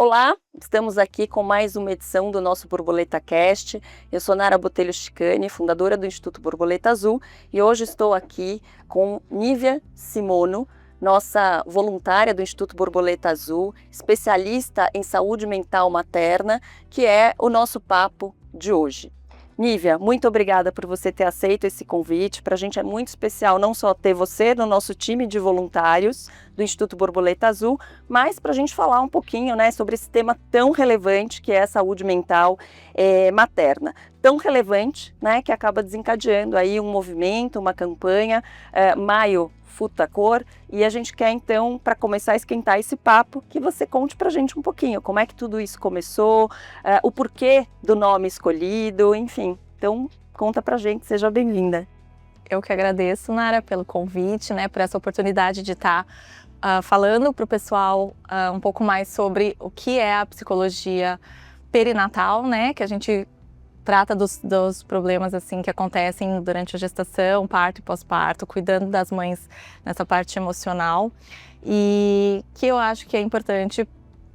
Olá, estamos aqui com mais uma edição do nosso Borboleta Cast. Eu sou Nara Botelho Chicane, fundadora do Instituto Borboleta Azul, e hoje estou aqui com Nívia Simono, nossa voluntária do Instituto Borboleta Azul, especialista em saúde mental materna, que é o nosso papo de hoje. Nívia, muito obrigada por você ter aceito esse convite. Para a gente é muito especial não só ter você no nosso time de voluntários do Instituto Borboleta Azul, mas para a gente falar um pouquinho, né, sobre esse tema tão relevante que é a saúde mental materna. Tão relevante, né, que acaba desencadeando aí um movimento, uma campanha, Maio Furtacor, e a gente quer então, para começar a esquentar esse papo, que você conte para a gente um pouquinho como é que tudo isso começou, o porquê do nome escolhido, enfim. Então, conta para a gente, seja bem-vinda. Eu que agradeço, Nara, pelo convite, né, por essa oportunidade de estar falando para o pessoal um pouco mais sobre o que é a psicologia perinatal, né, que a gente trata dos problemas assim que acontecem durante a gestação, parto e pós-parto, cuidando das mães nessa parte emocional, e que eu acho que é importante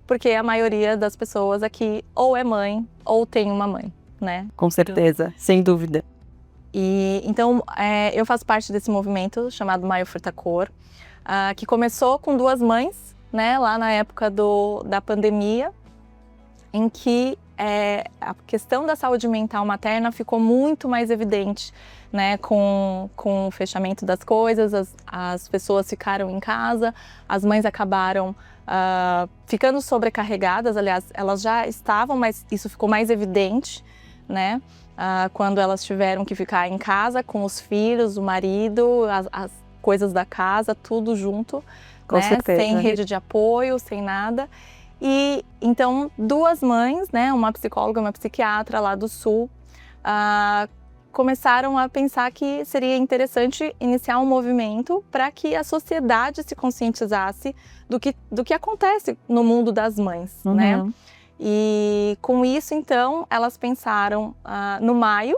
porque a maioria das pessoas aqui ou é mãe ou tem uma mãe, né? Com certeza, sem dúvida. E então eu faço parte desse movimento chamado Maio Furtacor, que começou com duas mães, né, lá na época da pandemia, em que a questão da saúde mental materna ficou muito mais evidente, né, com o fechamento das coisas, as pessoas ficaram em casa, as mães acabaram ficando sobrecarregadas, aliás, elas já estavam, mas isso ficou mais evidente, né, quando elas tiveram que ficar em casa com os filhos, o marido, as coisas da casa, tudo junto, Com né, certeza. Sem rede de apoio, sem nada. E então duas mães, né, uma psicóloga e uma psiquiatra lá do Sul, começaram a pensar que seria interessante iniciar um movimento para que a sociedade se conscientizasse do que acontece no mundo das mães, né? E com isso, então, elas pensaram no maio,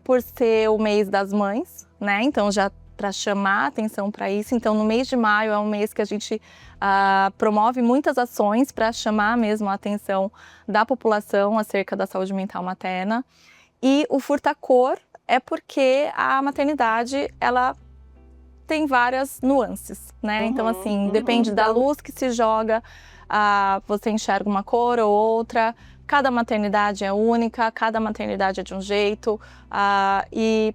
por ser o mês das mães, né? Então, já para chamar atenção para isso. Então, no mês de maio é um mês que a gente promove muitas ações para chamar mesmo a atenção da população acerca da saúde mental materna. E o Furtacor é porque a maternidade, ela tem várias nuances, né? Então, assim, depende da luz que se joga, você enxerga uma cor ou outra. Cada maternidade é única, cada maternidade é de um jeito, e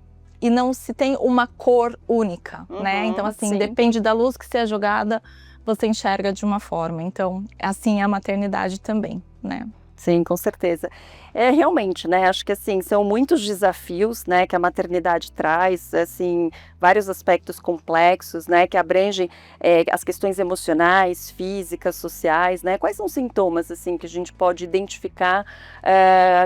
não se tem uma cor única, né? Então, assim, sim. Depende da luz que se é jogada, você enxerga de uma forma. Então, assim é a maternidade também, né? Sim, com certeza. Realmente, né, acho que assim, são muitos desafios, né, que a maternidade traz, assim, vários aspectos complexos, né, que abrangem as questões emocionais, físicas, sociais, né, quais são os sintomas, assim, que a gente pode identificar,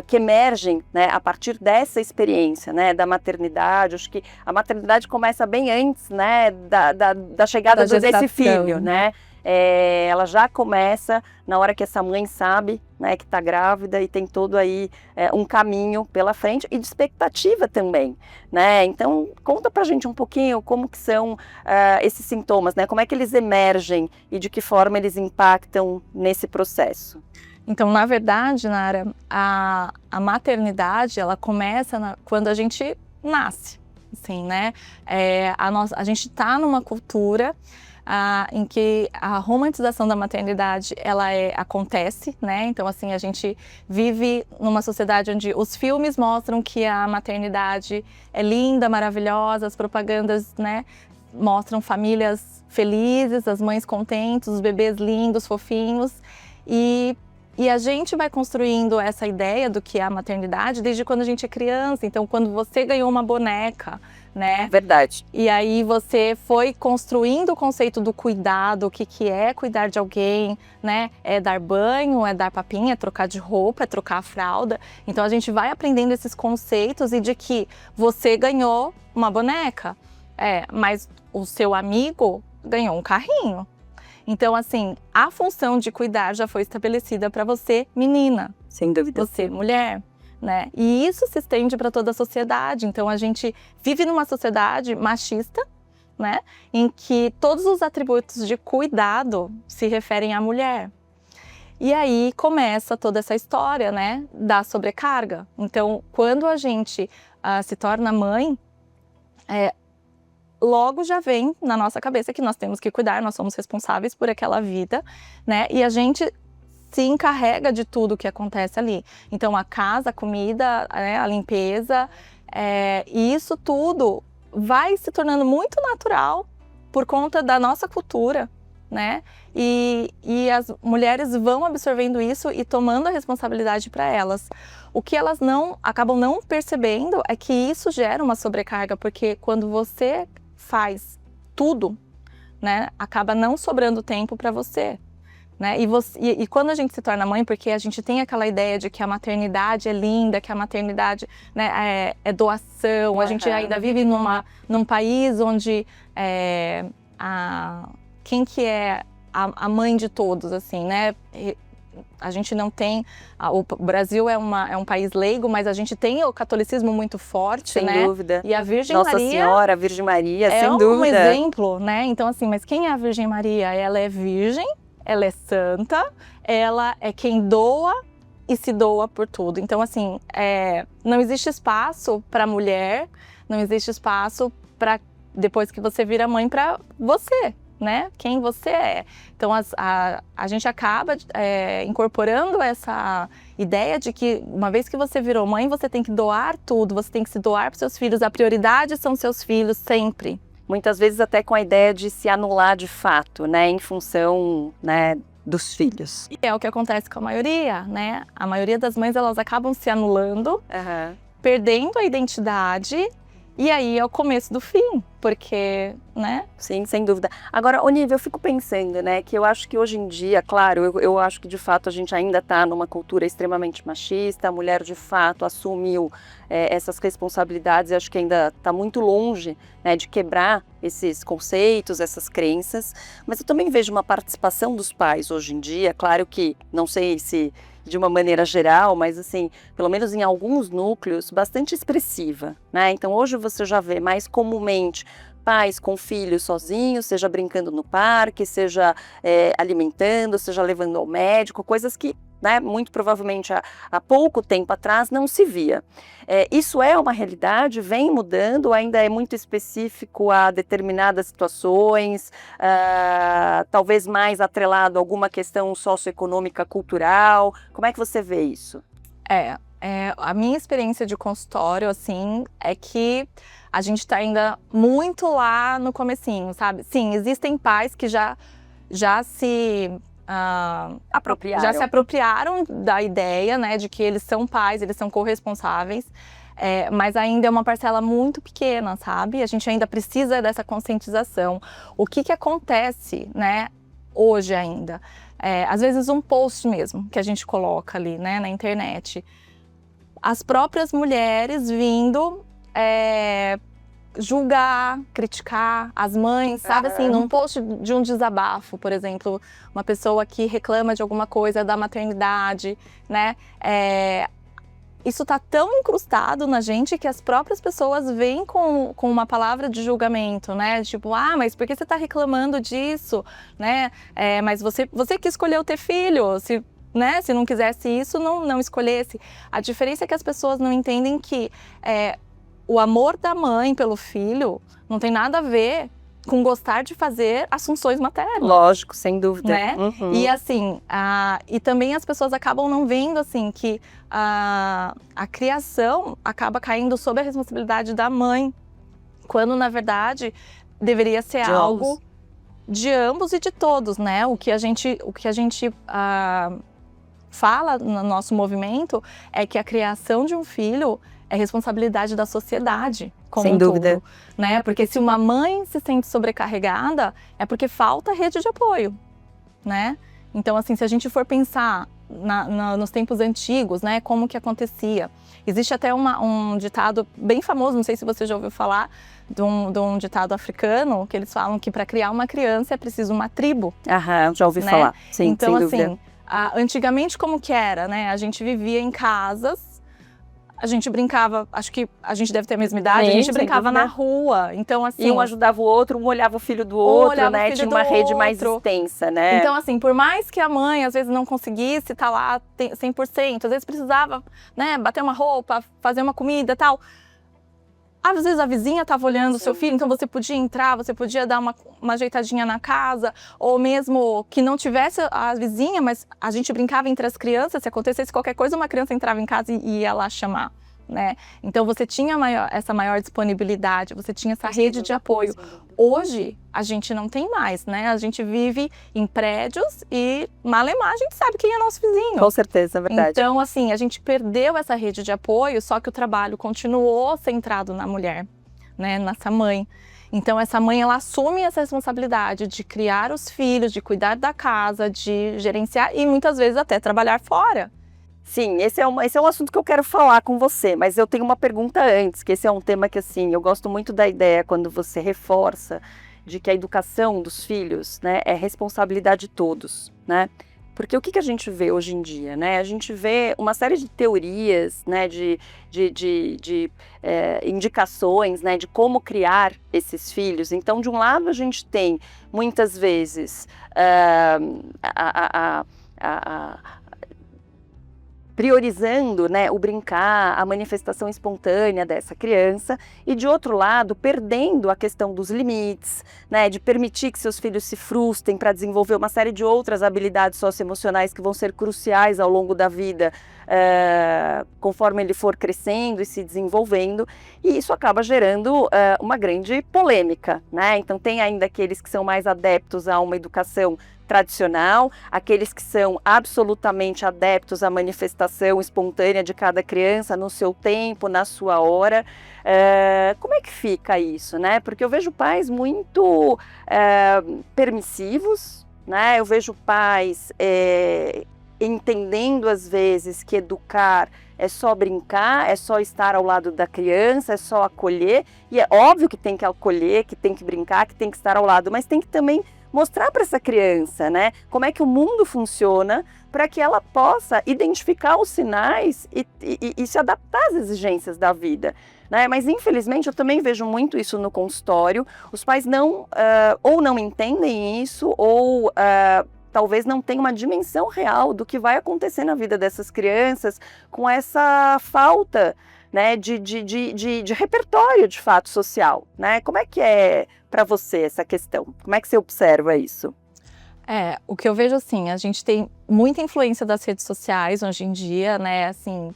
que emergem, né, a partir dessa experiência, né, da maternidade. Acho que a maternidade começa bem antes, né, da chegada desse filho, né. Ela já começa na hora que essa mãe sabe, né, que está grávida, e tem todo aí um caminho pela frente e de expectativa também, né? Então, conta pra gente um pouquinho como que são esses sintomas, né? Como é que eles emergem e de que forma eles impactam nesse processo. Então, na verdade, Nara, a maternidade, ela começa quando a gente nasce, assim, né? A gente está numa cultura em que a romantização da maternidade, ela acontece, né? Então, assim, a gente vive numa sociedade onde os filmes mostram que a maternidade é linda, maravilhosa, as propagandas, né, mostram famílias felizes, as mães contentes, os bebês lindos, fofinhos, e a gente vai construindo essa ideia do que é a maternidade desde quando a gente é criança. Então, quando você ganhou uma boneca, né? Verdade. E aí você foi construindo o conceito do cuidado, o que é cuidar de alguém, né? É dar banho, é dar papinha, é trocar de roupa, é trocar a fralda. Então, a gente vai aprendendo esses conceitos, e de que você ganhou uma boneca, mas o seu amigo ganhou um carrinho. Então, assim, a função de cuidar já foi estabelecida para você, menina. Sem dúvida. Você, mulher, né? E isso se estende para toda a sociedade. Então, a gente vive numa sociedade machista, né? Em que todos os atributos de cuidado se referem à mulher. E aí começa toda essa história, né, da sobrecarga. Então, quando a gente se torna mãe, logo já vem na nossa cabeça que nós temos que cuidar, nós somos responsáveis por aquela vida, né? E a gente se encarrega de tudo que acontece ali. Então, a casa, a comida, a limpeza, e isso tudo vai se tornando muito natural por conta da nossa cultura, né? E as mulheres vão absorvendo isso e tomando a responsabilidade para elas. O que elas acabam não percebendo é que isso gera uma sobrecarga, porque quando você faz tudo, né, acaba não sobrando tempo para você. Né? E quando a gente se torna mãe, porque a gente tem aquela ideia de que a maternidade é linda, que a maternidade, né, é doação, a gente ainda vive num país onde quem que é a mãe de todos, assim, né? A gente não tem... O Brasil é um país leigo, mas a gente tem o catolicismo muito forte, sem né? Sem dúvida. E a Virgem Nossa Maria... Senhora, a Virgem Maria, sem dúvida. É um exemplo, né? Então, assim, mas quem é a Virgem Maria? Ela é virgem, ela é santa, ela é quem doa e se doa por tudo. Então, assim, não existe espaço para mulher, não existe espaço para, depois que você vira mãe, para você, né? Quem você é. Então, a gente acaba incorporando essa ideia de que, uma vez que você virou mãe, você tem que doar tudo, você tem que se doar para seus filhos, a prioridade são seus filhos sempre. Muitas vezes até com a ideia de se anular de fato, né, em função, né, dos filhos. E é o que acontece com a maioria, né? A maioria das mães, elas acabam se anulando, perdendo a identidade, e aí é o começo do fim, porque, né? Sim, sem dúvida. Agora, Nívia, eu fico pensando, né, que eu acho que hoje em dia, claro, eu acho que de fato a gente ainda está numa cultura extremamente machista, a mulher de fato assumiu essas responsabilidades e acho que ainda está muito longe, né, de quebrar esses conceitos, essas crenças, mas eu também vejo uma participação dos pais hoje em dia, claro que não sei se de uma maneira geral, mas assim, pelo menos em alguns núcleos, bastante expressiva, né? Então hoje você já vê mais comumente pais com filhos sozinhos, seja brincando no parque, seja alimentando, seja levando ao médico, coisas que, né, muito provavelmente há pouco tempo atrás não se via. Isso é uma realidade, vem mudando, ainda é muito específico a determinadas situações, talvez mais atrelado a alguma questão socioeconômica, cultural. Como é que você vê isso? A minha experiência de consultório, assim, é que a gente está ainda muito lá no comecinho, sabe? Sim, existem pais que já se apropriaram da ideia, né, de que eles são pais, eles são corresponsáveis, mas ainda é uma parcela muito pequena, sabe? A gente ainda precisa dessa conscientização. O que acontece, né, hoje ainda? Às vezes um post mesmo que a gente coloca ali, né, na internet. As próprias mulheres vindo julgar, criticar as mães, sabe, assim, num post de um desabafo, por exemplo, uma pessoa que reclama de alguma coisa da maternidade, né, isso tá tão incrustado na gente que as próprias pessoas vêm com uma palavra de julgamento, né, tipo, mas por que você tá reclamando disso, né, mas você que escolheu ter filho, se não quisesse isso, não escolhesse. A diferença é que as pessoas não entendem que o amor da mãe pelo filho não tem nada a ver com gostar de fazer assunções maternas. Lógico, sem dúvida. Né? Uhum. E assim, e também as pessoas acabam não vendo assim que a criação acaba caindo sob a responsabilidade da mãe, quando na verdade deveria ser algo de ambos e de todos, né? O que a gente fala no nosso movimento é que a criação de um filho é responsabilidade da sociedade, como sem dúvida, todo, né? Porque se uma mãe se sente sobrecarregada, é porque falta rede de apoio, né? Então, assim, se a gente for pensar nos tempos antigos, né, como que acontecia? Existe até um ditado bem famoso, não sei se você já ouviu falar, de um ditado africano, que eles falam que para criar uma criança é preciso uma tribo. Já ouvi falar, sim, então, sem assim, dúvida. Antigamente como que era, né? A gente vivia em casas, a gente brincava, acho que a gente deve ter a mesma idade, Sim, a gente sem brincava dúvida. na rua. Então, assim. E um ajudava o outro, um olhava o filho do outro, né? Tinha uma rede mais extensa, né? Então, assim, por mais que a mãe às vezes não conseguisse estar lá 100%, às vezes precisava, né, bater uma roupa, fazer uma comida e tal. Às vezes a vizinha estava olhando o seu filho, então você podia entrar, você podia dar uma ajeitadinha na casa, ou mesmo que não tivesse a vizinha, mas a gente brincava entre as crianças, se acontecesse qualquer coisa, uma criança entrava em casa e ia lá chamar, né? Então você tinha essa maior disponibilidade, você tinha essa rede de apoio. Hoje, a gente não tem mais, né? A gente vive em prédios e, malemar, a gente sabe quem é nosso vizinho. Com certeza, é verdade. Então, assim, a gente perdeu essa rede de apoio, só que o trabalho continuou centrado na mulher, né? Nessa mãe. Então, essa mãe, ela assume essa responsabilidade de criar os filhos, de cuidar da casa, de gerenciar e, muitas vezes, até trabalhar fora. Sim, esse é um assunto que eu quero falar com você, mas eu tenho uma pergunta antes, que esse é um tema que, assim, eu gosto muito da ideia quando você reforça de que a educação dos filhos, né, é responsabilidade de todos, né? Porque o que a gente vê hoje em dia, né? A gente vê uma série de teorias, né, de indicações, né, de como criar esses filhos. Então, de um lado, a gente tem, muitas vezes, priorizando, né, o brincar, a manifestação espontânea dessa criança, e de outro lado, perdendo a questão dos limites, né, de permitir que seus filhos se frustrem para desenvolver uma série de outras habilidades socioemocionais que vão ser cruciais ao longo da vida, conforme ele for crescendo e se desenvolvendo, e isso acaba gerando uma grande polêmica, né? Então tem ainda aqueles que são mais adeptos a uma educação tradicional, aqueles que são absolutamente adeptos à manifestação espontânea de cada criança no seu tempo, na sua hora. Como é que fica isso, né? Porque eu vejo pais muito permissivos, né? Eu vejo pais entendendo às vezes que educar é só brincar, é só estar ao lado da criança, é só acolher, e é óbvio que tem que acolher, que tem que brincar, que tem que estar ao lado, mas tem que também mostrar para essa criança, né, como é que o mundo funciona para que ela possa identificar os sinais e se adaptar às exigências da vida, né? Mas infelizmente eu também vejo muito isso no consultório, os pais ou não entendem isso ou talvez não tenham uma dimensão real do que vai acontecer na vida dessas crianças com essa falta, né, de repertório de fato social, né? Como é que é para você essa questão? Como é que você observa isso? O que eu vejo assim, a gente tem muita influência das redes sociais hoje em dia, né, assim,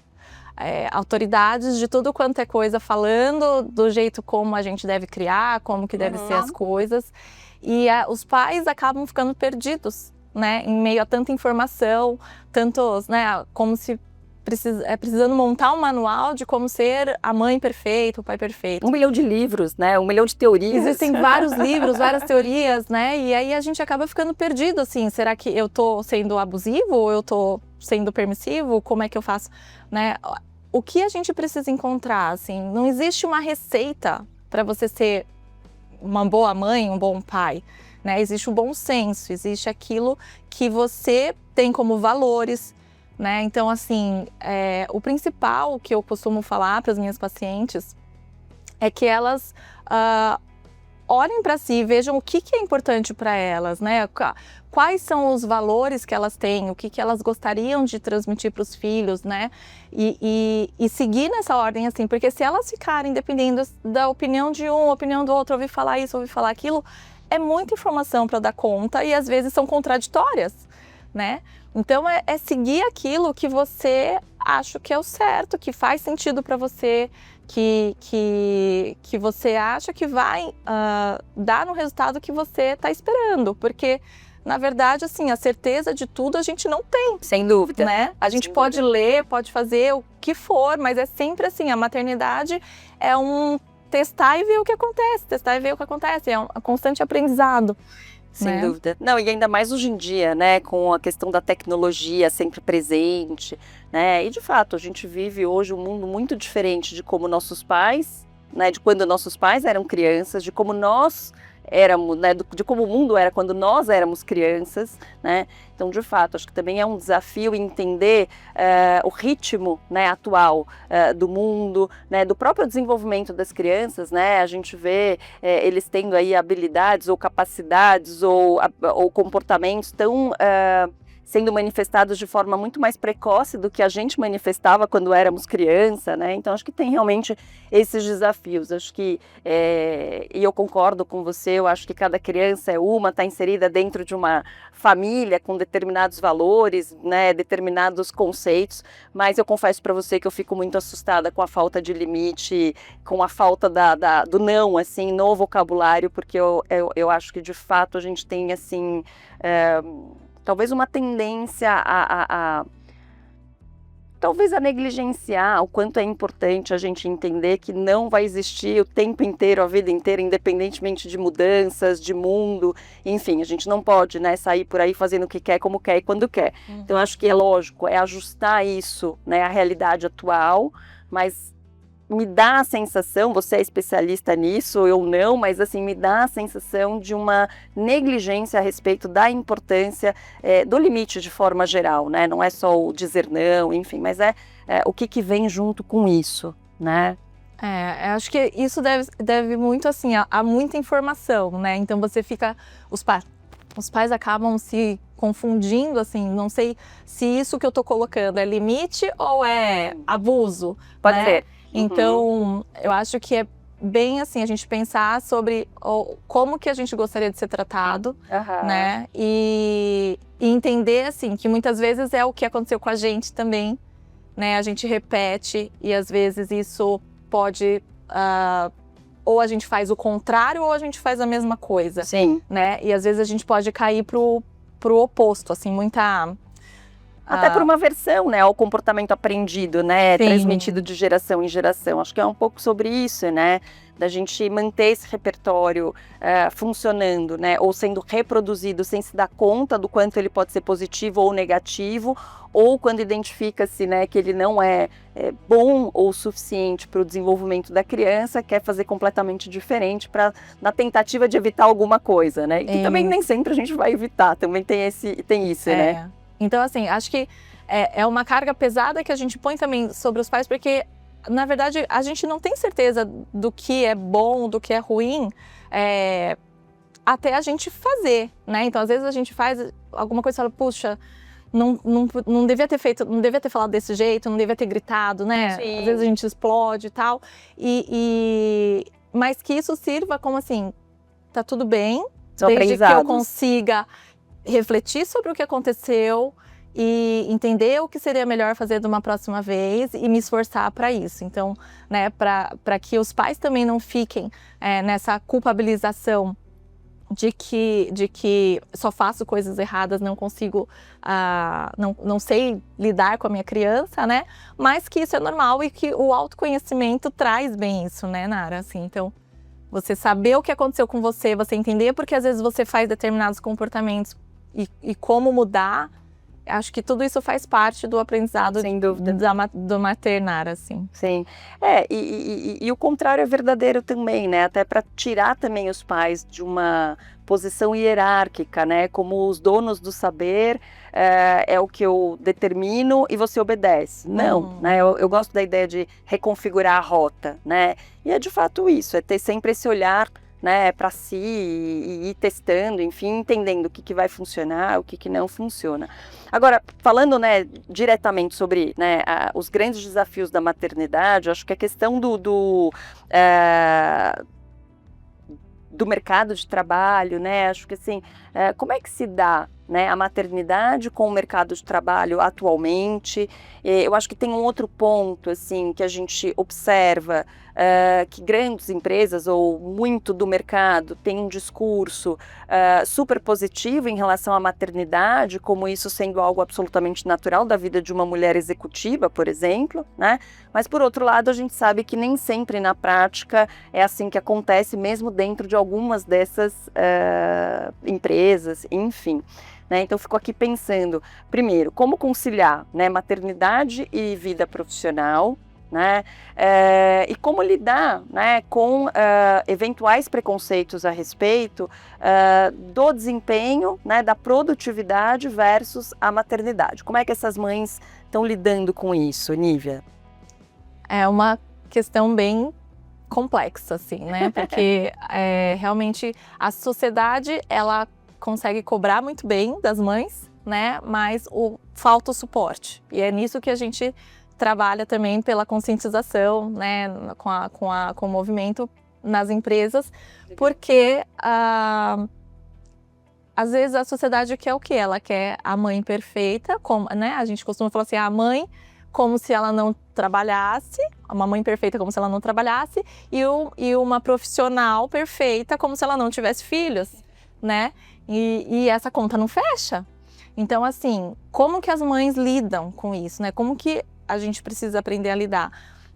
autoridades de tudo quanto é coisa falando do jeito como a gente deve criar, como que deve ser as coisas, e os pais acabam ficando perdidos, né, em meio a tanta informação, tantos, né, como se precisando montar um manual de como ser a mãe perfeita, o pai perfeito. 1 milhão de livros, né? 1 milhão de teorias. Existem vários livros, várias teorias, né? E aí a gente acaba ficando perdido, assim, será que eu tô sendo abusivo ou eu tô sendo permissivo? Como é que eu faço, né? O que a gente precisa encontrar, assim, não existe uma receita para você ser uma boa mãe, um bom pai, né? Existe o bom senso, existe aquilo que você tem como valores, né? Então, assim, o principal que eu costumo falar para as minhas pacientes é que elas olhem para si e vejam o que é importante para elas, né? Quais são os valores que elas têm, o que elas gostariam de transmitir para os filhos, né? E seguir nessa ordem, assim, porque se elas ficarem dependendo da opinião de um, opinião do outro, ouvir falar isso, ouvir falar aquilo, é muita informação para dar conta e às vezes são contraditórias, né? Então é seguir aquilo que você acha que é o certo, que faz sentido para você, que você acha que vai dar no resultado que você está esperando, porque na verdade, assim, a certeza de tudo a gente não tem. Sem dúvida. Né? A gente pode ler, pode fazer o que for, mas é sempre assim, a maternidade é um testar e ver o que acontece, testar e ver o que acontece, é um constante aprendizado. Sem dúvida. Não, e ainda mais hoje em dia, né, com a questão da tecnologia sempre presente, né, e de fato a gente vive hoje um mundo muito diferente de como nossos pais, né, de quando nossos pais eram crianças, de como nós éramos, né, de como o mundo era quando nós éramos crianças, né? Então, de fato, acho que também é um desafio entender o ritmo, né, atual do mundo, né, do próprio desenvolvimento das crianças, né? A gente vê eles tendo aí habilidades ou capacidades ou comportamentos tão sendo manifestados de forma muito mais precoce do que a gente manifestava quando éramos criança, né? Então, acho que tem realmente esses desafios. Acho que, e eu concordo com você, eu acho que cada criança está inserida dentro de uma família com determinados valores, né, determinados conceitos, mas eu confesso para você que eu fico muito assustada com a falta de limite, com a falta do não, assim, no vocabulário, porque eu acho que, de fato, a gente tem, assim, talvez uma tendência talvez a negligenciar o quanto é importante a gente entender que não vai existir o tempo inteiro, a vida inteira, independentemente de mudanças, de mundo, enfim, a gente não pode, né, sair por aí fazendo o que quer, como quer e quando quer. Então, acho que é lógico, é ajustar isso, né, à realidade atual, mas me dá a sensação, você é especialista nisso, eu não, mas assim, me dá a sensação de uma negligência a respeito da importância do limite de forma geral, né? Não é só o dizer não, enfim, mas o que vem junto com isso, né? Acho que isso deve muito assim, a muita informação, né? Então você fica, os pais acabam se confundindo, assim, não sei se isso que eu tô colocando é limite ou é abuso. Pode né? ser. Então, eu acho que é bem assim, a gente pensar sobre como que a gente gostaria de ser tratado, né? E entender, assim, que muitas vezes é o que aconteceu com a gente também, né? A gente repete e às vezes isso pode... ou a gente faz o contrário ou a gente faz a mesma coisa. Sim. Né? E às vezes a gente pode cair pro oposto, assim, muita... Até por uma versão, né, ao comportamento aprendido, né, Sim. transmitido de geração em geração. Acho que é um pouco sobre isso, né, da gente manter esse repertório funcionando, né, ou sendo reproduzido sem se dar conta do quanto ele pode ser positivo ou negativo, ou quando identifica-se, né, que ele não é bom ou suficiente para o desenvolvimento da criança, quer fazer completamente diferente na tentativa de evitar alguma coisa, né, e que também nem sempre a gente vai evitar, também tem isso, né. Então, assim, acho que é uma carga pesada que a gente põe também sobre os pais, porque, na verdade, a gente não tem certeza do que é bom, do que é ruim, até a gente fazer, né? Então, às vezes a gente faz alguma coisa e fala, puxa, não devia ter feito, não devia ter falado desse jeito, não devia ter gritado, né? Sim. Às vezes a gente explode e tal. Mas que isso sirva como assim, tá tudo bem, desde que eu consiga refletir sobre o que aconteceu e entender o que seria melhor fazer de uma próxima vez e me esforçar para isso. Então, né, para que os pais também não fiquem nessa culpabilização de que só faço coisas erradas, não consigo, não sei lidar com a minha criança, né? Mas que isso é normal e que o autoconhecimento traz bem isso, né, Nara? Assim, então, você saber o que aconteceu com você, você entender porque às vezes você faz determinados comportamentos e como mudar, acho que tudo isso faz parte do aprendizado, sem dúvida, do maternar, assim. Sim, e o contrário é verdadeiro também, né? Até para tirar também os pais de uma posição hierárquica, né? Como os donos do saber, é o que eu determino e você obedece. Não, né? Eu gosto da ideia de reconfigurar a rota, né? E é de fato isso, é ter sempre esse olhar, né, para si e ir testando, enfim, entendendo o que vai funcionar, o que não funciona. Agora, falando, né, diretamente sobre, né, os grandes desafios da maternidade, acho que a questão do mercado de trabalho, né, acho que assim, como é que se dá, né, a maternidade com o mercado de trabalho atualmente? Eu acho que tem um outro ponto, assim, que a gente observa, que grandes empresas ou muito do mercado tem um discurso super positivo em relação à maternidade, como isso sendo algo absolutamente natural da vida de uma mulher executiva, por exemplo, né? Mas, por outro lado, a gente sabe que nem sempre na prática é assim que acontece, mesmo dentro de algumas dessas empresas, enfim. Né? Então, fico aqui pensando, primeiro, como conciliar, né, maternidade e vida profissional, né? E como lidar, né, com eventuais preconceitos a respeito do desempenho, né, da produtividade versus a maternidade. Como é que essas mães estão lidando com isso, Nívia? É uma questão bem complexa, assim, né? Porque realmente a sociedade, ela consegue cobrar muito bem das mães, né? Mas falta o suporte. E é nisso que a gente trabalha também pela conscientização, né? Com o movimento nas empresas, porque às vezes a sociedade quer o quê? Ela quer a mãe perfeita, como, né? A gente costuma falar assim, a mãe como se ela não trabalhasse, uma mãe perfeita como se ela não trabalhasse, e uma profissional perfeita como se ela não tivesse filhos, né? E essa conta não fecha. Então, assim, como que as mães lidam com isso, né? Como que a gente precisa aprender a lidar?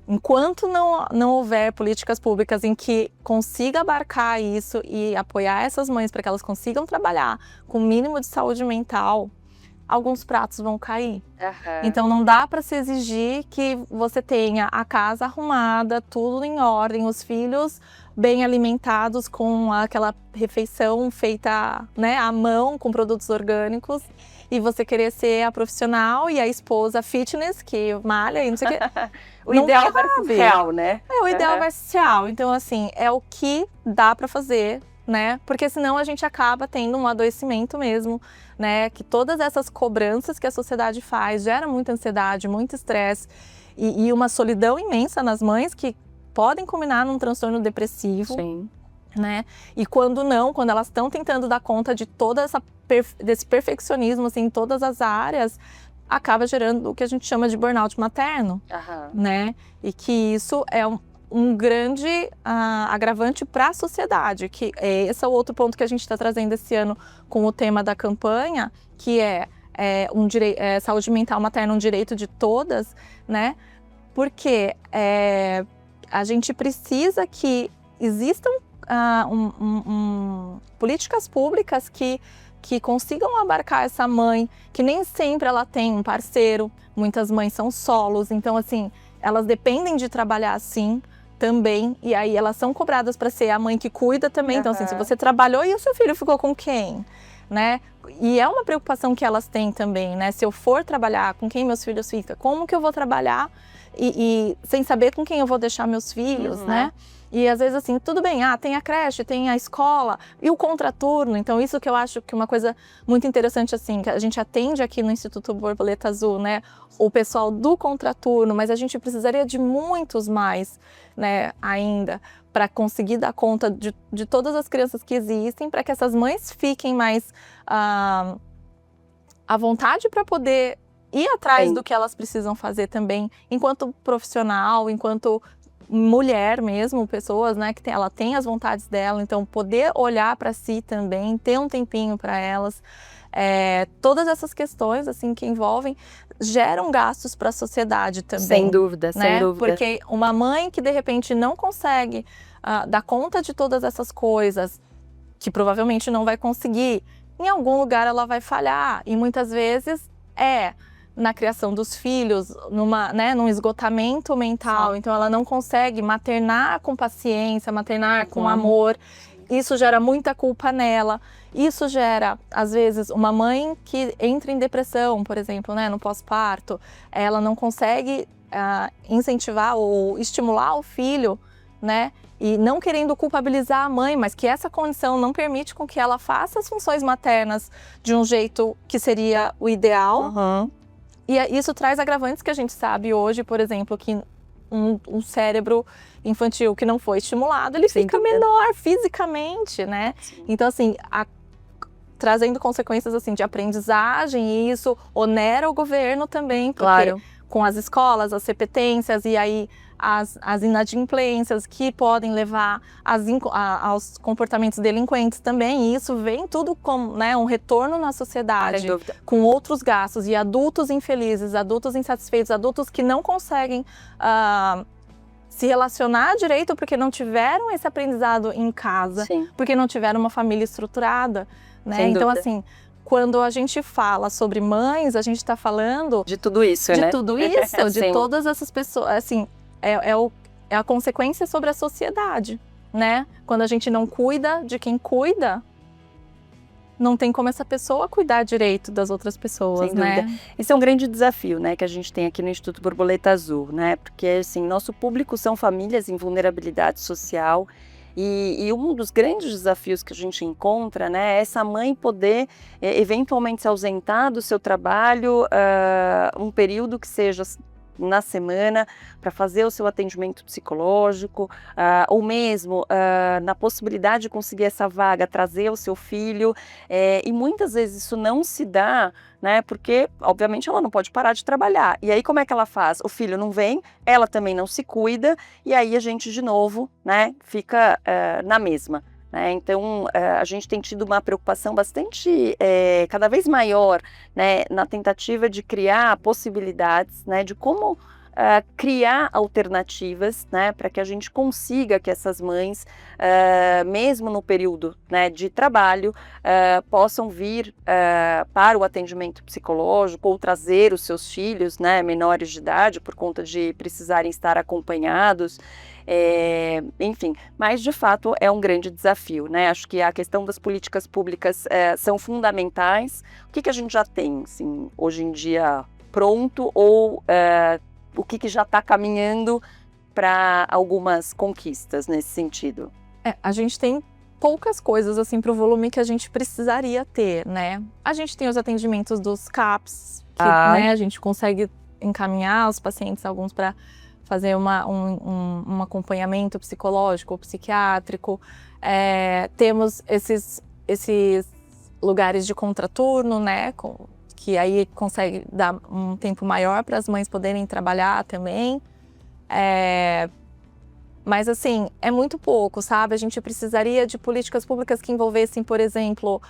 Enquanto não houver políticas públicas em que consiga abarcar isso e apoiar essas mães para que elas consigam trabalhar com o mínimo de saúde mental, alguns pratos vão cair. Uhum. Então não dá para se exigir que você tenha a casa arrumada, tudo em ordem, os filhos bem alimentados com aquela refeição feita, né, à mão, com produtos orgânicos, e você querer ser a profissional e a esposa fitness, que malha e não sei o quê. O ideal versus real, né? O ideal versus real. Então, assim, é o que dá para fazer, né? Porque senão a gente acaba tendo um adoecimento mesmo, né? Que todas essas cobranças que a sociedade faz geram muita ansiedade, muito estresse e uma solidão imensa nas mães que podem culminar num transtorno depressivo. Sim. Né? E quando elas estão tentando dar conta de desse perfeccionismo assim, em todas as áreas, acaba gerando o que a gente chama de burnout materno, né? E que isso é um grande agravante para a sociedade, que esse é o outro ponto que a gente está trazendo esse ano com o tema da campanha, que saúde mental materna, um direito de todas, né? Porque a gente precisa que existam políticas públicas que consigam abarcar essa mãe, que nem sempre ela tem um parceiro, muitas mães são solos, então assim, elas dependem de trabalhar assim também, e aí elas são cobradas para ser a mãe que cuida também, então assim, se você trabalhou e o seu filho ficou com quem, né? E é uma preocupação que elas têm também, né? Se eu for trabalhar, com quem meus filhos ficam? Como que eu vou trabalhar e sem saber com quem eu vou deixar meus filhos, né? E às vezes assim, tudo bem, tem a creche, tem a escola e o contraturno. Então isso que eu acho que uma coisa muito interessante assim, que a gente atende aqui no Instituto Borboleta Azul, né? O pessoal do contraturno, mas a gente precisaria de muitos mais, né, ainda, para conseguir dar conta de todas as crianças que existem, para que essas mães fiquem mais à vontade para poder ir atrás do que elas precisam fazer também, enquanto profissional, enquanto mulher mesmo, pessoas, né, que ela tem as vontades dela, então poder olhar para si também, ter um tempinho para elas, todas essas questões assim que envolvem geram gastos para a sociedade também. Sem dúvida, né? Sem dúvida. Porque uma mãe que de repente não consegue dar conta de todas essas coisas, que provavelmente não vai conseguir, em algum lugar ela vai falhar, e muitas vezes na criação dos filhos, num esgotamento mental. Então ela não consegue maternar com paciência, maternar com amor. Isso gera muita culpa nela. Isso gera, às vezes, uma mãe que entra em depressão, por exemplo, né, no pós-parto. Ela não consegue incentivar ou estimular o filho, né? E não querendo culpabilizar a mãe, mas que essa condição não permite com que ela faça as funções maternas de um jeito que seria o ideal. E isso traz agravantes que a gente sabe hoje, por exemplo, que um cérebro infantil que não foi estimulado, ele fica menor fisicamente, né? Sim. Então, assim, trazendo consequências assim, de aprendizagem, e isso onera o governo também, porque com as escolas, as repetências e aí as inadimplências que podem levar aos comportamentos delinquentes também, e isso vem tudo com, né, um retorno na sociedade, com outros gastos, e adultos infelizes, adultos insatisfeitos, adultos que não conseguem se relacionar direito porque não tiveram esse aprendizado em casa, porque não tiveram uma família estruturada, né? Então, assim, quando a gente fala sobre mães, a gente está falando de tudo isso, de tudo isso, de todas essas pessoas, assim, é a consequência sobre a sociedade, né? Quando a gente não cuida de quem cuida, não tem como essa pessoa cuidar direito das outras pessoas, né? Esse é um grande desafio, né, que a gente tem aqui no Instituto Borboleta Azul, né? Porque, assim, nosso público são famílias em vulnerabilidade social e um dos grandes desafios que a gente encontra, né, é essa mãe poder eventualmente se ausentar do seu trabalho um período que seja na semana para fazer o seu atendimento psicológico, ou mesmo na possibilidade de conseguir essa vaga, trazer o seu filho, e muitas vezes isso não se dá, né, porque obviamente ela não pode parar de trabalhar, e aí como é que ela faz? O filho não vem, ela também não se cuida, e aí a gente de novo, né, fica na mesma. Então, a gente tem tido uma preocupação bastante, cada vez maior, né, na tentativa de criar possibilidades, né, de como criar alternativas, né, para que a gente consiga que essas mães, mesmo no período, né, de trabalho, possam vir para o atendimento psicológico ou trazer os seus filhos, né, menores de idade, por conta de precisarem estar acompanhados. Enfim, mas de fato é um grande desafio, né? Acho que a questão das políticas públicas são fundamentais. O que a gente já tem, assim, hoje em dia pronto ou o que já está caminhando para algumas conquistas nesse sentido? A gente tem poucas coisas assim para o volume que a gente precisaria ter, né? A gente tem os atendimentos dos CAPs, que né, a gente consegue encaminhar os pacientes, alguns para fazer um acompanhamento psicológico ou psiquiátrico. Temos esses lugares de contraturno, né, que aí consegue dar um tempo maior para as mães poderem trabalhar também. Mas assim, é muito pouco, sabe? A gente precisaria de políticas públicas que envolvessem, por exemplo,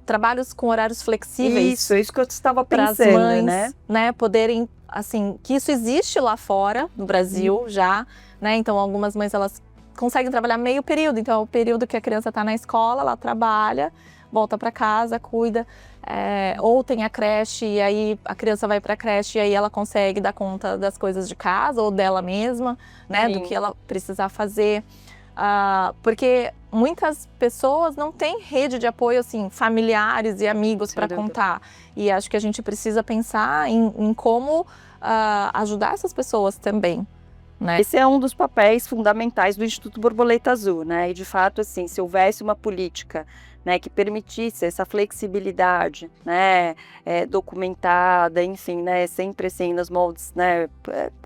trabalhos com horários flexíveis. Isso que eu estava pensando, para as mães, né, poderem, assim, que isso existe lá fora, no Brasil já, né? Então, algumas mães, elas conseguem trabalhar meio período. Então, é o período que a criança está na escola, ela trabalha, volta para casa, cuida. Ou tem a creche, e aí a criança vai para a creche, e aí ela consegue dar conta das coisas de casa ou dela mesma, né? Sim. Do que ela precisar fazer. Porque muitas pessoas não têm rede de apoio, assim, familiares e amigos para contar. E acho que a gente precisa pensar em como ajudar essas pessoas também, né? Esse é um dos papéis fundamentais do Instituto Borboleta Azul, né? E de fato, assim, se houvesse uma política, né, que permitisse essa flexibilidade, né, documentada, enfim, né, sempre assim nos moldes, né,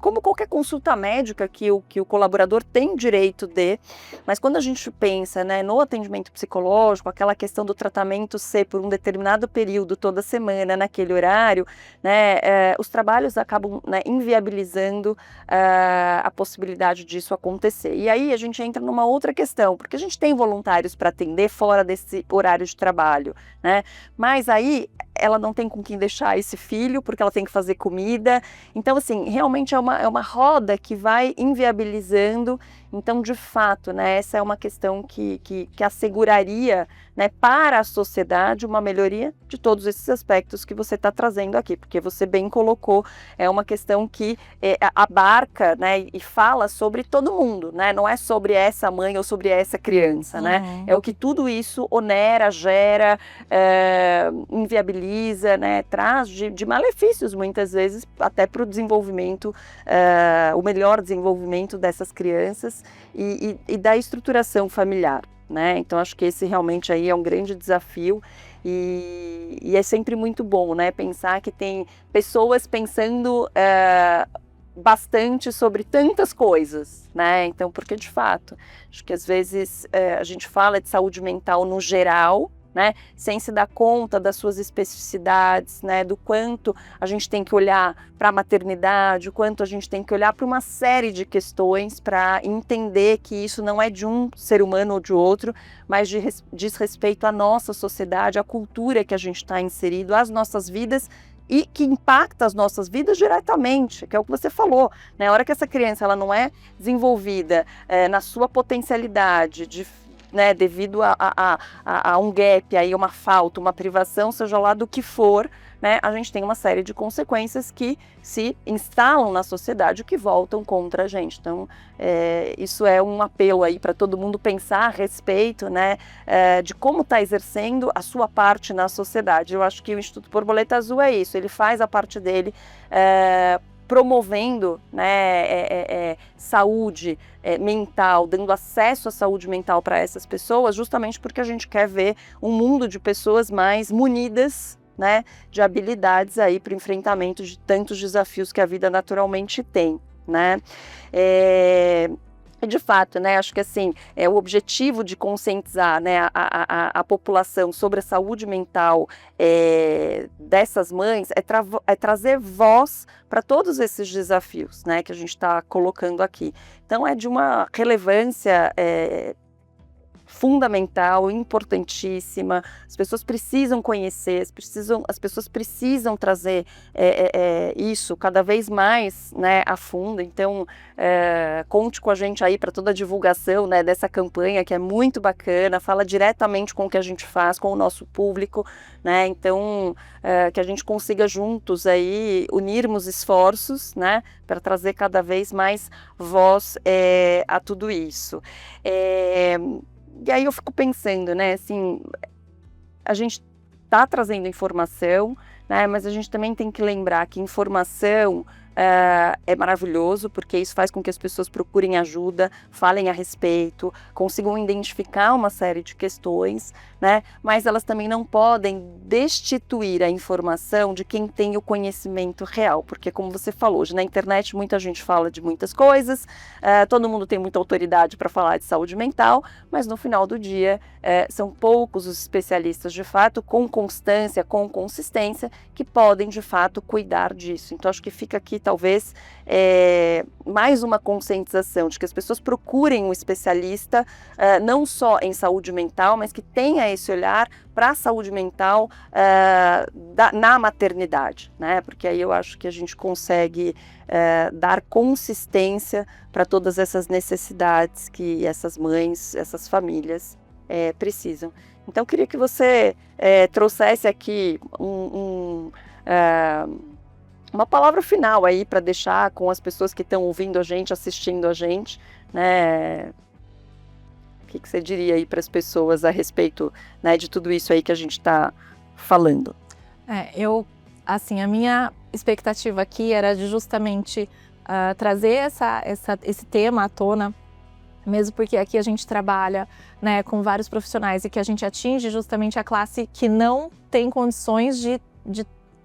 como qualquer consulta médica que o colaborador tem direito de, mas quando a gente pensa, né, no atendimento psicológico, aquela questão do tratamento ser por um determinado período, toda semana, naquele horário, né, os trabalhos acabam, né, inviabilizando a possibilidade disso acontecer. E aí a gente entra numa outra questão, porque a gente tem voluntários para atender fora desse horário de trabalho, né? Mas aí ela não tem com quem deixar esse filho, porque ela tem que fazer comida. Então, assim, realmente é uma roda que vai inviabilizando. Então, de fato, né, essa é uma questão que asseguraria, né, para a sociedade uma melhoria de todos esses aspectos que você está trazendo aqui, porque você bem colocou, é uma questão que abarca, né, e fala sobre todo mundo, né, não é sobre essa mãe ou sobre essa criança, né, é o que tudo isso onera, gera, inviabiliza, né, traz de malefícios muitas vezes até para o desenvolvimento, o melhor desenvolvimento dessas crianças e da estruturação familiar, né? Então acho que esse realmente aí é um grande desafio e é sempre muito bom, né? Pensar que tem pessoas pensando bastante sobre tantas coisas, né? Então, porque de fato, acho que às vezes a gente fala de saúde mental no geral, né, sem se dar conta das suas especificidades, né, do quanto a gente tem que olhar para a maternidade, o quanto a gente tem que olhar para uma série de questões para entender que isso não é de um ser humano ou de outro, mas diz respeito à nossa sociedade, à cultura que a gente está inserido, às nossas vidas e que impacta as nossas vidas diretamente, que é o que você falou, né, a hora que essa criança ela não é desenvolvida na sua potencialidade né, devido a um gap, aí uma falta, uma privação, seja lá do que for, né, a gente tem uma série de consequências que se instalam na sociedade, que voltam contra a gente. Então, isso é um apelo aí para todo mundo pensar a respeito, né, de como está exercendo a sua parte na sociedade. Eu acho que o Instituto Borboleta Azul é isso, ele faz a parte dele, promovendo, né, saúde mental, dando acesso à saúde mental para essas pessoas, justamente porque a gente quer ver um mundo de pessoas mais munidas, né, de habilidades aí para o enfrentamento de tantos desafios que a vida naturalmente tem, né. De fato, né, acho que assim, o objetivo de conscientizar, né, a população sobre a saúde mental dessas mães é trazer voz para todos esses desafios, né, que a gente está colocando aqui. Então é de uma relevância fundamental, importantíssima. As pessoas precisam conhecer, as pessoas precisam trazer isso cada vez mais, né, a fundo. Então, conte com a gente aí para toda a divulgação, né, dessa campanha, que é muito bacana, fala diretamente com o que a gente faz, com o nosso público, né, então que a gente consiga juntos aí unirmos esforços, né, para trazer cada vez mais voz a tudo isso. E aí eu fico pensando, né, assim, a gente está trazendo informação, né, mas a gente também tem que lembrar que informação é maravilhoso, porque isso faz com que as pessoas procurem ajuda, falem a respeito, consigam identificar uma série de questões, né, mas elas também não podem destituir a informação de quem tem o conhecimento real, porque como você falou, hoje na internet muita gente fala de muitas coisas, todo mundo tem muita autoridade para falar de saúde mental, mas no final do dia são poucos os especialistas de fato, com constância, com consistência, que podem de fato cuidar disso. Então acho que fica aqui talvez mais uma conscientização de que as pessoas procurem um especialista, não só em saúde mental, mas que tenha esse olhar para a saúde mental na maternidade, né? Porque aí eu acho que a gente consegue dar consistência para todas essas necessidades que essas mães, essas famílias precisam. Então eu queria que você trouxesse aqui uma palavra final aí para deixar com as pessoas que estão ouvindo a gente, assistindo a gente, né? O que você diria aí para as pessoas a respeito, né, de tudo isso aí que a gente está falando? Assim, a minha expectativa aqui era de justamente trazer esse tema à tona, mesmo porque aqui a gente trabalha, né, com vários profissionais e que a gente atinge justamente a classe que não tem condições de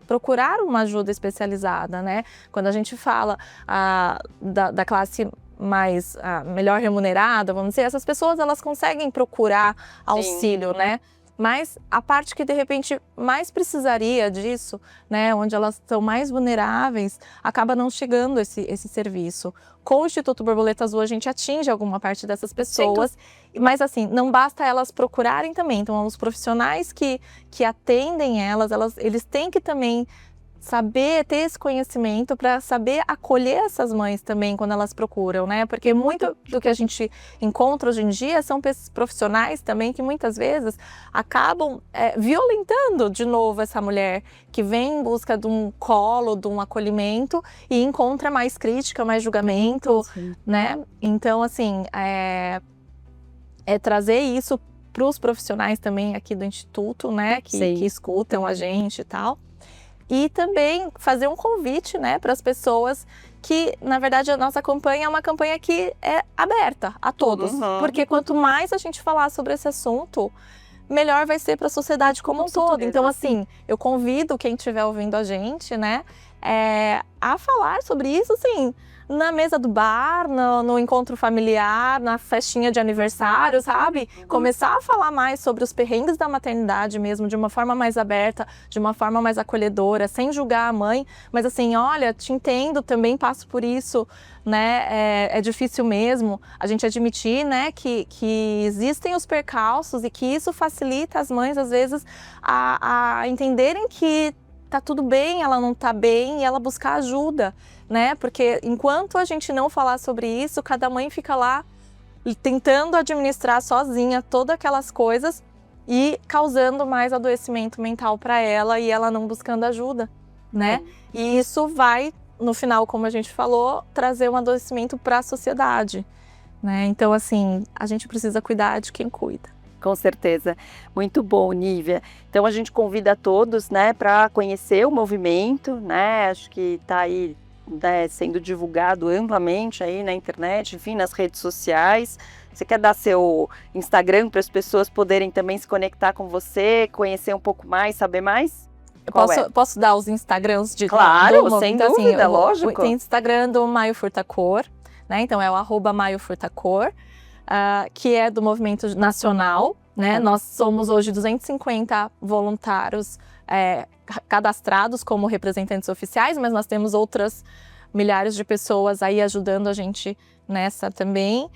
procurar uma ajuda especializada, né? Quando a gente fala da classe mais melhor remunerada, vamos dizer, essas pessoas elas conseguem procurar auxílio, né? Mas a parte que de repente mais precisaria disso, né, onde elas estão mais vulneráveis, acaba não chegando esse serviço. Com o Instituto Borboleta Azul a gente atinge alguma parte dessas pessoas, mas assim, não basta elas procurarem também. Então os profissionais que atendem eles têm que também saber ter esse conhecimento para saber acolher essas mães também quando elas procuram, né? Porque muito do que a gente encontra hoje em dia são profissionais também que muitas vezes acabam violentando de novo essa mulher que vem em busca de um colo, de um acolhimento e encontra mais crítica, mais julgamento, né? Então, assim, trazer isso para os profissionais também aqui do Instituto, né? Que escutam a gente e tal. E também fazer um convite, né, para as pessoas que, na verdade, a nossa campanha é uma campanha que é aberta a todos. Porque quanto mais a gente falar sobre esse assunto, melhor vai ser para a sociedade como um todo. Então, assim, eu convido quem estiver ouvindo a gente, né, a falar sobre isso, assim, na mesa do bar, no encontro familiar, na festinha de aniversário, sabe? Começar a falar mais sobre os perrengues da maternidade mesmo, de uma forma mais aberta, de uma forma mais acolhedora, sem julgar a mãe, mas assim, olha, te entendo, também passo por isso, né? É difícil mesmo a gente admitir, né, que existem os percalços e que isso facilita as mães, às vezes, a entenderem que tá tudo bem, ela não tá bem e ela buscar ajuda, né? Porque enquanto a gente não falar sobre isso, cada mãe fica lá tentando administrar sozinha todas aquelas coisas e causando mais adoecimento mental para ela e ela não buscando ajuda, né? E isso vai, no final, como a gente falou, trazer um adoecimento para a sociedade, né? Então, assim, a gente precisa cuidar de quem cuida. Com certeza. Muito bom, Nívia. Então a gente convida a todos, né, para conhecer o movimento, né? Acho que está aí, né, sendo divulgado amplamente aí na internet, enfim, nas redes sociais. Você quer dar seu Instagram para as pessoas poderem também se conectar com você, conhecer um pouco mais, saber mais? Posso dar os Instagrams de Claro, sem então, dúvida, assim, lógico. Tem Instagram do Maio Furtacor, né? Então é o @Maio Furtacor, que é do movimento nacional, né? Nós somos hoje 250 voluntários cadastrados como representantes oficiais, mas nós temos outras milhares de pessoas aí ajudando a gente nessa também.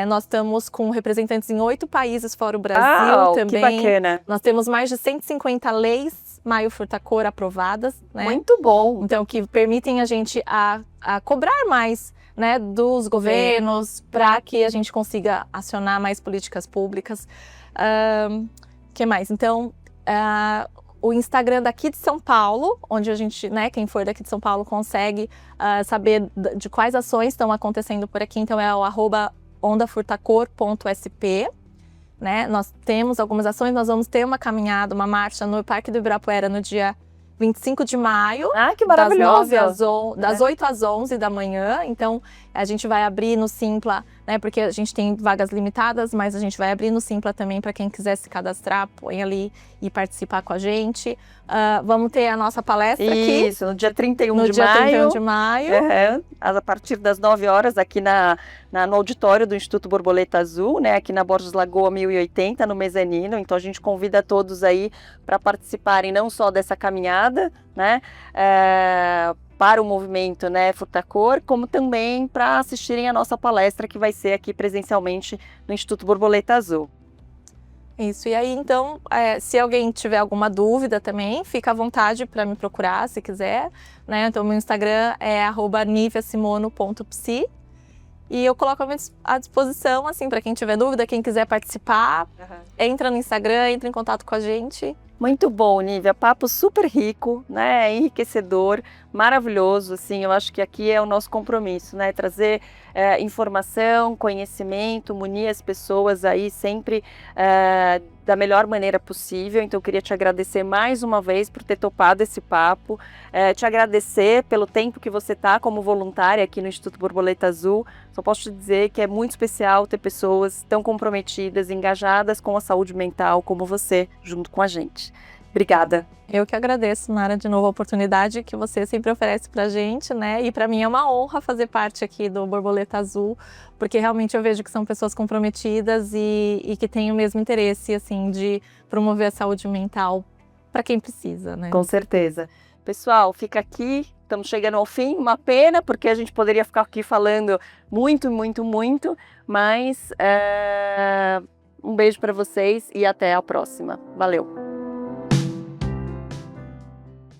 Nós estamos com representantes em 8 países fora o Brasil também. Que bacana. Nós temos mais de 150 leis Maio Furtacor aprovadas, né? Muito bom. Então, que permitem a gente a cobrar mais, né, dos governos para que a gente consiga acionar mais políticas públicas. Que mais? Então, o Instagram daqui de São Paulo, onde a gente, né, quem for daqui de São Paulo consegue saber de quais ações estão acontecendo por aqui. Então, é o @ondafurtacor.sp. Né? Nós temos algumas ações, nós vamos ter uma caminhada, uma marcha no Parque do Ibirapuera no dia 25 de maio. Que maravilhoso! Das 8 às 11 da manhã. Então, a gente vai abrir no Simpla, né? Porque a gente tem vagas limitadas, mas a gente vai abrir no Simpla também para quem quiser se cadastrar, põe ali e participar com a gente. Vamos ter a nossa palestra aqui. Isso, no dia 31 no de dia maio. 31 de maio. A partir das 9 horas, aqui no auditório do Instituto Borboleta Azul, né? Aqui na Borges Lagoa 1080, no mezanino. Então, a gente convida todos aí para participarem não só dessa caminhada, né? Para o movimento, né, Furtacor, como também para assistirem a nossa palestra que vai ser aqui presencialmente no Instituto Borboleta Azul. Isso, e aí então, se alguém tiver alguma dúvida também, fica à vontade para me procurar, se quiser, né? Então, meu Instagram é @niviasimono.psi e eu coloco à disposição, assim, para quem tiver dúvida, quem quiser participar, entra no Instagram, entra em contato com a gente. Muito bom, Nívia, papo super rico, né, enriquecedor, maravilhoso, assim, eu acho que aqui é o nosso compromisso, né, trazer informação, conhecimento, munir as pessoas aí sempre da melhor maneira possível. Então eu queria te agradecer mais uma vez por ter topado esse papo, te agradecer pelo tempo que você está como voluntária aqui no Instituto Borboleta Azul. Só posso te dizer que é muito especial ter pessoas tão comprometidas, engajadas com a saúde mental como você, junto com a gente. Obrigada. Eu que agradeço, Nara, de novo a oportunidade que você sempre oferece pra gente, né? E para mim é uma honra fazer parte aqui do Borboleta Azul, porque realmente eu vejo que são pessoas comprometidas e que têm o mesmo interesse, assim, de promover a saúde mental para quem precisa, né? Com certeza. Pessoal, fica aqui, estamos chegando ao fim, uma pena, porque a gente poderia ficar aqui falando muito, muito, muito, mas um beijo para vocês e até a próxima. Valeu!